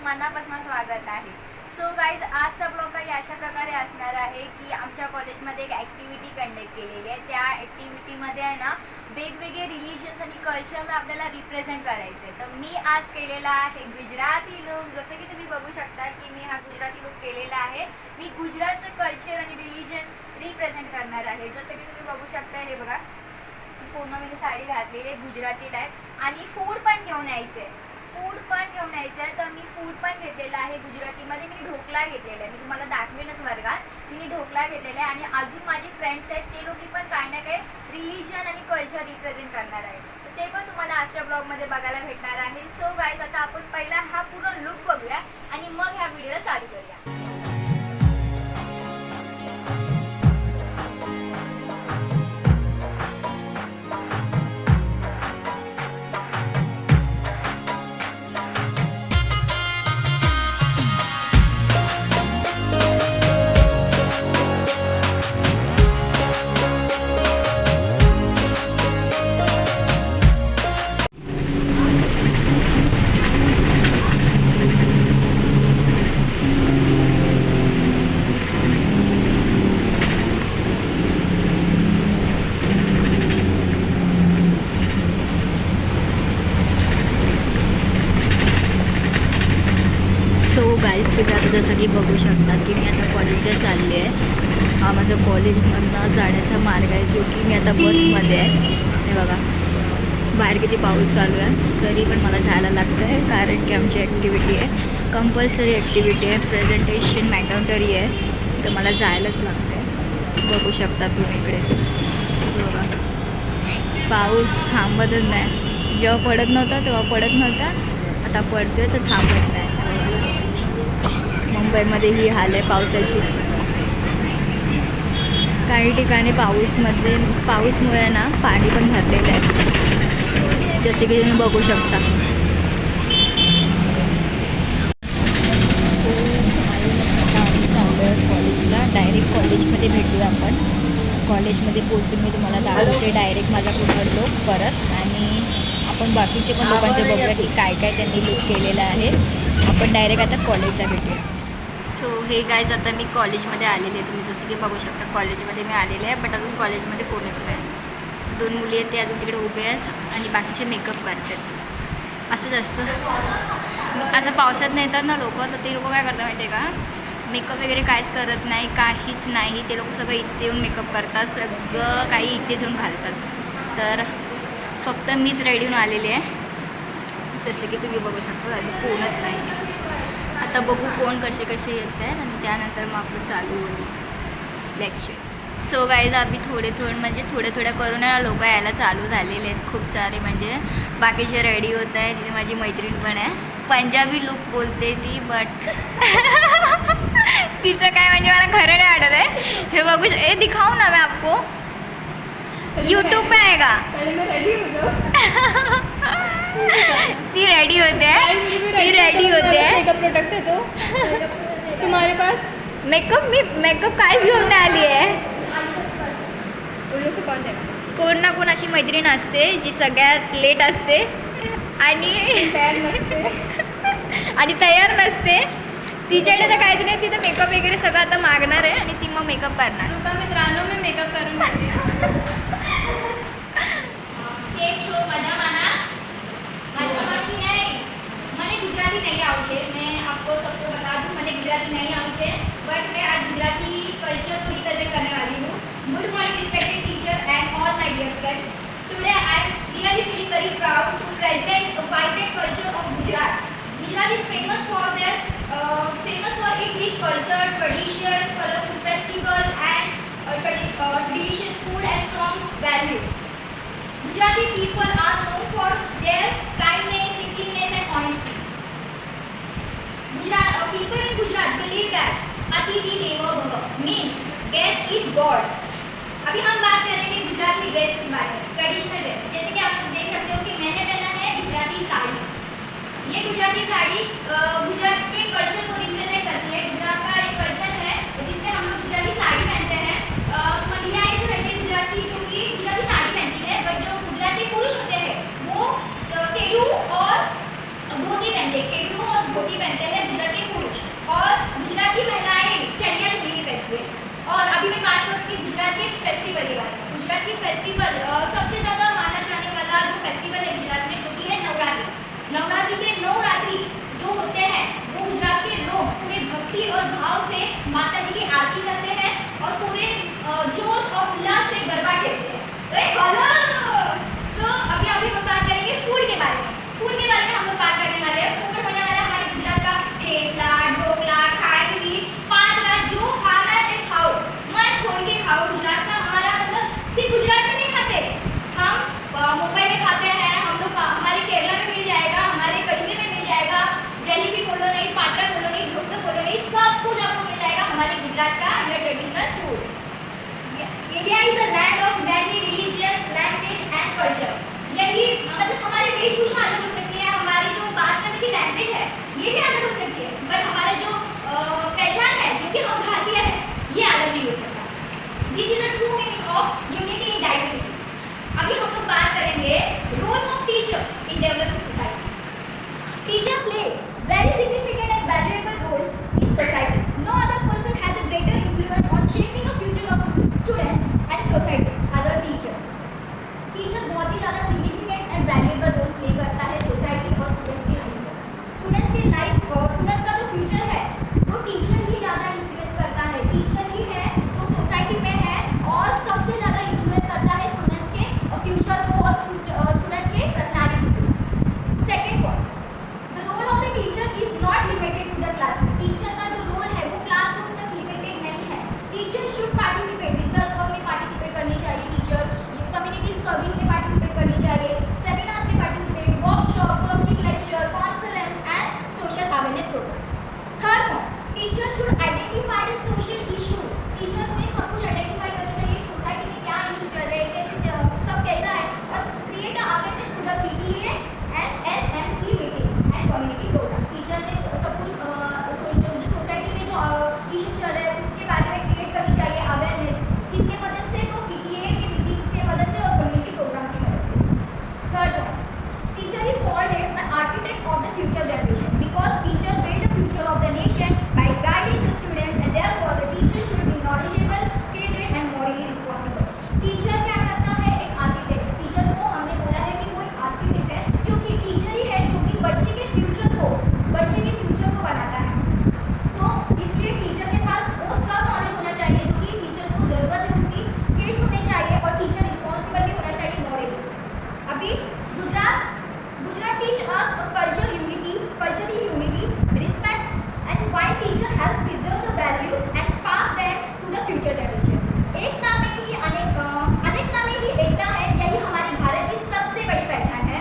मनापासून स्वागत आहे। सो गाईज, आजचा ब्लॉग काही अशा प्रकारे असणार आहे की आमच्या कॉलेजमध्ये एक ॲक्टिव्हिटी कंडक्ट केलेली आहे। त्या ॲक्टिव्हिटीमध्ये आहे ना वेगवेगळे रिलीजियन्स आणि कल्चरला आपल्याला रिप्रेझेंट करायचं आहे। तर मी आज केलेला आहे गुजराती लुक। जसं की तुम्ही बघू शकता की मी हा गुजराती लुक केलेला आहे। मी गुजरातचं कल्चर आणि रिलीजन रिप्रेझेंट करणार आहे। जसं की तुम्ही बघू शकता, हे बघा पूर्ण मी साडी घातलेली आहे गुजराती टाईप, आणि फूड पण घेऊन यायचं आहे। तर मी फूड पण घेतलेलं आहे गुजरातीमध्ये। मी ढोकला घेतलेला आहे, मी तुम्हाला दाखवेनच वर्गात। मी ढोकला घेतलेला आहे आणि अजून माझे फ्रेंड्स आहेत ते लोक पण काही ना काही रिलीजन आणि कल्चर रिप्रेझेंट करणार आहे। तर ते पण तुम्हाला आजच्या ब्लॉगमध्ये बघायला भेटणार आहे। सो गाईज, आता आपण पहिला हा पूर्ण लुक बघूया आणि मग ह्या व्हिडिओला चालू करूया। गाईज, तुम्ही आता जसं की बघू शकता की मी आता कॉलेजला चालली आहे। हा माझं कॉलेजमधनं जाण्याचा मार्ग आहे, जो की मी आता बसमध्ये आहे। हे बघा बाहेर किती पाऊस चालू आहे, तरी पण मला जायला लागतं आहे, कारण की आमची ॲक्टिव्हिटी आहे, कंपल्सरी ॲक्टिव्हिटी आहे, प्रेझेंटेशन मॅन्डेटरी आहे, तर मला जायलाच लागतं आहे। बघू शकता तुम्ही इकडे बघा, पाऊस थांबतच नाही। जेव्हा पडत नव्हता तेव्हा पडत नव्हता, आता पडतोय तर थांबत नाही। मुंबईमध्ये ही हाल आहे पावसाची। काही ठिकाणी पाऊसमुळे ना पाणी पण भरलेलं आहे, जसे की तुम्ही बघू शकता। आम्ही चाललो आहे कॉलेजला, डायरेक्ट कॉलेजमध्ये भेटूया आपण। कॉलेजमध्ये पोचून मी तुम्हाला दाखवते डायरेक्ट माझा पूर्ण लुक परत, आणि आपण बाकीचे पण लोकांचे बघूया की काय काय त्यांनी लुक केलेलं आहे। आपण डायरेक्ट आता कॉलेजला भेटूया। सो हे गाईज, आता मी कॉलेजमध्ये आलेले आहे। तुम्ही जसं की बघू शकता कॉलेजमध्ये मी आलेले आहे, बट अजून कॉलेजमध्ये कोणीच नाही। 2 मुली आहेत, ते अजून तिकडे उभे आहेत आणि बाकीचे मेकअप करतात। असंच असतं, असं पावसात नाही येतात ना लोक, तर ते लोक काय करतात माहिती आहे का, मेकअप वगैरे काहीच करत नाही, काहीच नाही। ते लोक सगळं इथे येऊन मेकअप करतात, सगळं काही इथेच येऊन घालतात। तर फक्त मीच रेडी होऊन आलेली आहे, जसं की तुम्ही बघू शकता, अजून कोणच नाही। आता बघू कोण कसे कसे येत आहेत, आणि त्यानंतर मग आपलं चालू होईल लेक्चर। सो गाईज, आम्ही थोडे करून लोक यायला चालू झालेले आहेत, खूप सारे, म्हणजे बाकीचे रेडी होत आहे। तिथे माझी मैत्रीण पण आहे, पंजाबी लुक बोलते ती, बट तिचं काय म्हणजे मला खरं नाही वाटत आहे। हे बघू दिखाऊ ना मैं आपको, यूट्यूब पे आएगा। ती रेडी होते, मेकअप प्रोडक्ट है तो तुम्हारे पास मेकअप काहीच घेऊन नाही आली आहे। कोण ना कोण अशी मैत्रीण असते जी सगळ्यात लेट असते आणि तयार नसते। तिच्याकडे तर काहीच नाही, तिथं मेकअप वगैरे सगळं आता मागणार आहे आणि ती मग मेकअप करणार। मित्रांनो, मैं मेकअप करूँगी। गुजराती नहीं आऊँ छे, मैं आपको सबको बता दूँ, मैंने गुजराती नहीं आऊँ छे, बट मैं आज गुजराती कल्चर को रिप्रेजेंट करने वाली हूँ। Good morning respected teacher and all my dear friends. Today I am really feeling very proud to present vibrant culture of Gujarat. Gujarat is famous for its rich culture, tradition, colourful festivals and delicious food and strong values. Gujarati people are known for their kindness, cleanliness and honesty. People in Gujarat believe that Atithi Devo Bhava means guest is God. अभी हम बात करेंगे Gujarati dress के बारे में, traditional dress. जैसे कि आप देख सकते हो कि मैंने पहना है गुजराती साड़ी। ये गुजराती साड़ी गुजरात के कल्चर को रिप्रेजेंट करती है। गुजरात का एक कल्चर है जिसमें हम लोग गुजराती साड़ी पहनते हैं। महिलाएं जो रहती है गुजराती, जो कि गुजराती साड़ी पहनती है, बट जो गुजराती पुरुष होते हैं वो केडू और धोती पहनते हैं। कल्चर, यही मतलब हमारी वेशभूषा अलग हो सकती है, हमारी जो बात करने की लैंग्वेज है ये भी अलग हो सकती है, बट हमारा जो पहचान है जो कि हम भारतीय है ये अलग नहीं हो सकता। This is the true meaning of unity in diversity. अभी हम लोग बात करेंगे roles of teacher in developing society. Teacher play very significant and valuable role in society. No other person has a greater influence on shaping the future of students and society other teacher. Teacher बहुत ही ज़्यादा significant and valuable role play करता है society और students की life में। Students की life को, students का जो future है वो teacher ही ज़्यादा influence करता है। Teacher ही है जो society में है और सबसे ज़्यादा influence करता है students के future को और students के personality को। Second point, the role of the teacher is not limited to the classroom. Teacher का जो रोल है वो क्लासरूम तक लिमिटेड नहीं है। Teacher should participate, research work में पार्टिसिपेट करनी चाहिए, टीचर कम्युनिटी सर्विस में पार्टिसिपेट करनी चाहिए, सेमिनार्स में participate, workshop, public lecture, conference and social awareness program. Third point, teacher should identify the social issues. Teacher को ये सब कुछ आइडेंटिफाई करना चाहिए, सोसाइटी में क्या इश्यूज चल रहे हैं, कैसे सब कैसा है, और create awareness to the PTA and SMC meeting and community programs. Teacher ने सब कुछ सोशल जो सोसाइटी में जो इश्यूज चल रहे हैं उसके बारे में क्रिएट करनी चाहिए अवेयरनेस, किसके मदद से, तो पीटीए के मीटिंग्स की मदद से और कम्युनिटी प्रोग्राम की मदद से। Third point, teacher is called an architect of the future generation because teacher build the future of the nation by guiding the students and therefore the teacher should be knowledgeable, skilled and morally responsible. Teacher क्या करता है, एक architect. Teacher को हमने बोला है कि वो एक आर्किटेक्ट है क्योंकि टीचर ही है जो कि बच्चे के फ्यूचर को बनाता है। सो इसलिए टीचर के पास वो सब नॉलेज होना चाहिए जो कि टीचर को जरूरत है, उसकी स्किल्स होनी चाहिए और टीचर रिस्पॉन्सिबल भी होना चाहिए मॉरली। अभी Gujarat teach us cultural unity, respect and why teacher helps preserve the values and pass them to the future generation. एकता में ही अनेकता में ही एकता है, यही हमारे भारत की सबसे बड़ी पहचान है।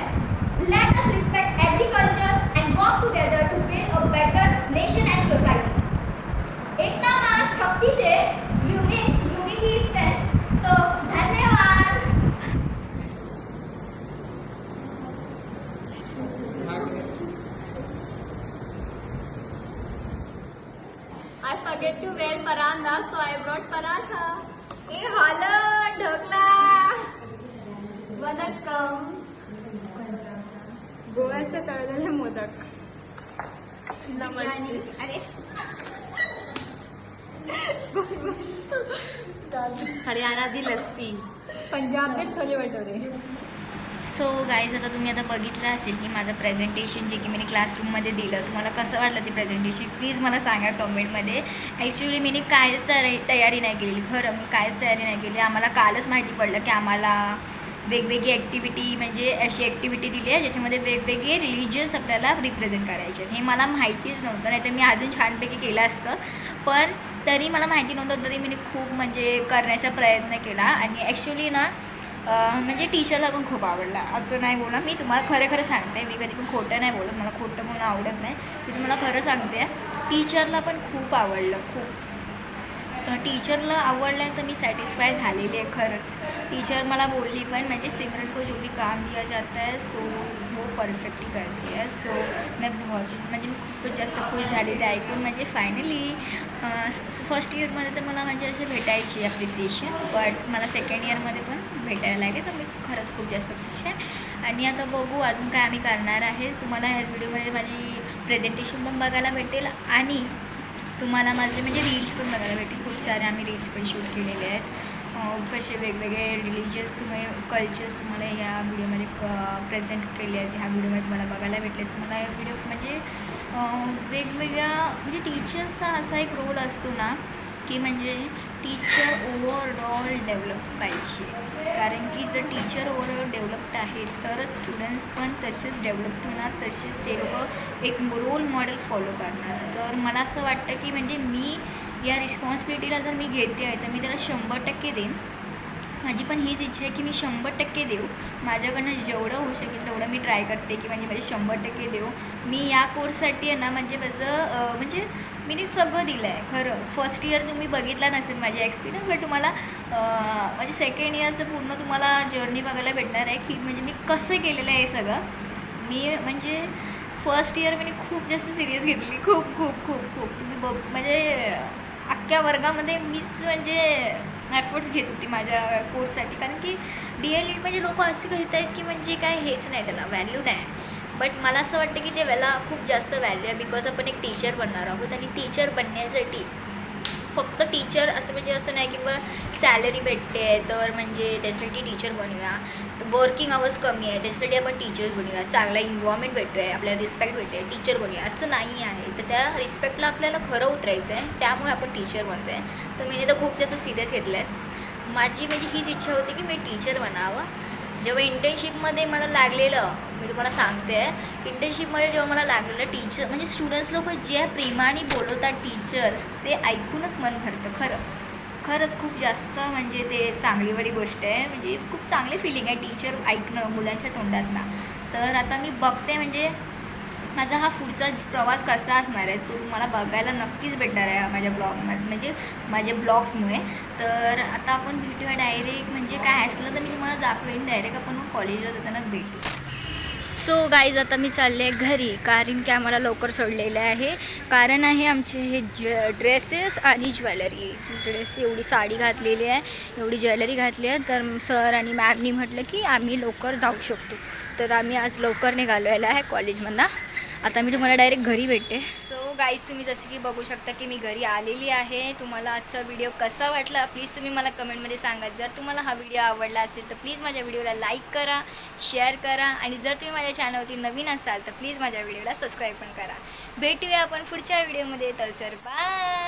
Let us respect every culture and work together to build a better nation and society. एकता में शक्ति से यूनिटी इज स्ट्रेंथ। सो धन्यवाद। I forget to wear paranda, so I brought paratha. A Holland dhokla vanakkam. गोव्याचे तळलेले मोदक. नमस्ते. अरे हरियाणा दी लस्सी. पंजाब में छोले भटोरे. सो गाईज आता तुम्ही आता बघितलं असेल की माझं प्रेझेंटेशन जे की मी क्लासरूममध्ये दिलं, तुम्हाला कसं वाटलं ते प्रेझेंटेशन प्लीज मला सांगा कमेंटमध्ये. ॲक्च्युली मी कायच तयारी नाही केलेली, खरं मी कायच तयारी नाही केली. आम्हाला कालच माहिती पडलं की आम्हाला वेगवेगळी ॲक्टिव्हिटी म्हणजे अशी ॲक्टिव्हिटी दिली आहे ज्याच्यामध्ये वेगवेगळे रिलिजियस आपल्याला रिप्रेझेंट करायचे आहेत. हे मला माहितीच नव्हतं, नाही तर मी अजून छानपैकी केलं असतं, पण तरी मला माहिती नव्हतं, तरी मी खूप म्हणजे करण्याचा प्रयत्न केला. आणि ॲक्च्युली ना म्हणजे टीचरला पण खूप आवडला, असं नाही बोला, मी तुम्हाला खरं सांगते, मी कधी पण खोटं नाही बोलत, मला खोटं बोलणं आवडत नाही, मी तुम्हाला खरं सांगते. टीचरला पण खूप आवडलं, खूप. तर टीचरला आवडल्यानंतर मी सॅटिस्फाय झालेली आहे खरंच. टीचर मला बोलली पण म्हणजे सिमरन को जो भी काम दिया जाता है सो वो परफेक्टली करती है. सो मैं बहुत म्हणजे मी खूपच जास्त खुश झाली ते ऐकून. म्हणजे फायनली फर्स्ट इयरमध्ये तर मला म्हणजे असे भेटायची ॲप्रिसिएशन, बट मला सेकंड इयरमध्ये पण भेटायला लागले, तर मी खरंच खूप जास्त खुश आहे. आणि आता बघू अजून काय आम्ही करणार आहे. तुम्हाला ह्या व्हिडिओमध्ये माझी प्रेझेंटेशन पण बघायला भेटेल आणि तुम्हाला माझे म्हणजे रील्स पण बघायला भेटेल. खूप सारे आम्ही रील्स पण शूट केलेले आहेत, कसे वेगवेगळे रिलिजियस कल्चर्स तुम्हाला या व्हिडिओमध्ये प्रेझेंट केले आहेत. ह्या व्हिडिओमध्ये तुम्हाला बघायला भेटले. तुम्हाला या व्हिडिओ म्हणजे वेगवेगळ्या म्हणजे टीचर्सचा असा एक रोल असतो ना की म्हणजे टीचर ओव्हरऑल डेव्हलप पाहिजे, कारण की जर टीचर ओव्हरऑल डेव्हलप्ड आहे तरच स्टुडंट्स पण तसेच डेव्हलप होणार, तसेच ते लोक एक रोल मॉडेल फॉलो करणार. तर मला असं वाटतं की म्हणजे मी या रिस्पॉन्सिबिलिटीला जर मी घेते आहे तर मी त्याला 100% देईन. माझी पण हीच इच्छा आहे की मी 100% देऊ. माझ्याकडनं जेवढं होऊ शकेल तेवढं मी ट्राय करते की म्हणजे माझे 100% देऊ. मी या कोर्ससाठी आहे ना म्हणजे माझं म्हणजे मी सगळं दिलं आहे खरं. फर्स्ट इयर तुम्ही बघितला नसेल माझा एक्सपिरियन्स, बट तुम्हाला म्हणजे सेकंड इयरचं पूर्ण तुम्हाला जर्नी बघायला भेटणार आहे की म्हणजे मी कसं केलेलं आहे हे सगळं. मी म्हणजे फर्स्ट इयर मी खूप जास्त सिरियस घेतली, खूप खूप खूप खूप. तुम्ही बघ म्हणजे अख्ख्या वर्गामध्ये मीच म्हणजे एफर्ट्स घेत होती माझ्या कोर्ससाठी, कारण की DL म्हणजे लोक असे कहत आहेत की म्हणजे काय हेच नाही, त्याला व्हॅल्यू नाही. बट मला असं वाटतं की त्याला खूप जास्त व्हॅल्यू आहे, बिकॉज आपण एक टीचर बनणार आहोत. आणि टीचर बनण्यासाठी फक्त टीचर असं म्हणजे असं नाही की बा सॅलरी भेटते तर म्हणजे त्याच्यासाठी टीचर बनूया. वर्किंग आवर्स कमी आहे त्याच्यासाठी आपण टीचर्स बनूया. चांगला इन्व्हॉर्मेंट भेटतो आहे, आपल्याला रिस्पेक्ट भेटते आहे, टीचर बनूया असं नाही आहे. तर त्या रिस्पेक्टला आपल्याला खरं उतरायचं आहे, त्यामुळे आपण टीचर बनतो आहे. तर मी तर खूप जास्त सिरियस घेतलं आहे. माझी म्हणजे हीच इच्छा होती की मी टीचर बनावं. जेव्हा इंटर्नशिपमध्ये मला लागलेलं, मी तुम्हाला सांगते, इंटर्नशिपमध्ये जेव्हा मला लागलेलं टीचर म्हणजे स्टुडंट्स लोक जे प्रेमाने बोलवतात टीचर्स, ते ऐकूनच मन भरतं खरं. खरंच खूप जास्त म्हणजे ते चांगलीवाली गोष्ट आहे. म्हणजे खूप चांगली फिलिंग आहे टीचर ऐकणं मुलांच्या तोंडातनं. तर आता मी बघते म्हणजे माझा हा पुढचा प्रवास कसा असणार आहे तो तुम्हाला बघायला नक्कीच भेटणार आहे माझ्या म्हणजे माझ्या ब्लॉग्समुळे. तर आता आपण भेटूया डायरेक्ट, म्हणजे काय असलं तर मी तुम्हाला दाखवेन डायरेक्ट आपण मग कॉलेजला जातानाच भेटू. सो गाईज आता मी चालले आहे घरी, कारण की आम्हाला लवकर सोडलेलं आहे. कारण आहे आमचे हे ड्रेसेस आणि ज्वेलरी. ड्रेस एवढी साडी घातलेली आहे, एवढी ज्वेलरी घातली आहे. तर सर आणि मॅमनी म्हटलं की आम्ही लवकर जाऊ शकतो, तर आम्ही आज लवकर निघालेलं आहे कॉलेजमधनं. आता मी तुम्हाला डायरेक्ट घरी भेटते. सो गाईज तुम्ही जसं की बघू शकता की मी घरी आलेली आहे. तुम्हाला आजचा व्हिडिओ कसा वाटला प्लीज तुम्ही मला कमेंटमध्ये सांगा. जर तुम्हाला हा व्हिडिओ आवडला असेल तर प्लीज माझ्या व्हिडिओला लाईक करा, शेअर करा, आणि जर तुम्ही माझ्या चॅनलवरती नवीन असाल तर प्लीज माझ्या व्हिडिओला सबस्क्राईब पण करा. भेटूया आपण पुढच्या व्हिडिओमध्ये. तर सर बाय.